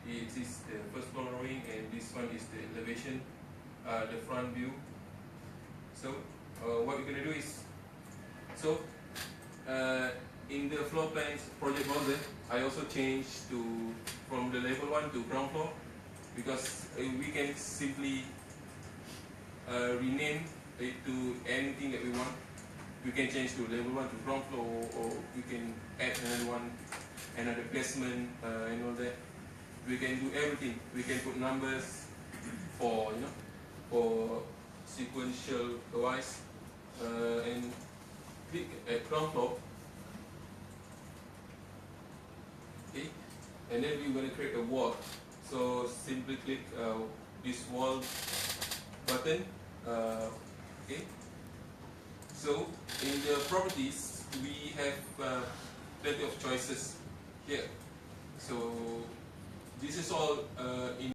It is the first floor drawing, and this one is the elevation, the front view. So what we're gonna do is, in the floor plans project browser, I also changed from the level 1 to ground floor, because we can simply rename it to anything that we want. We can change to level 1 to ground floor, or we can add another one, another placement, and all that. We can do everything. We can put numbers for for sequential wise, and click at ground floor. Okay, and then we're going to create a wall. So simply click this wall button. Okay. So in the properties, we have plenty of choices here. So this is all in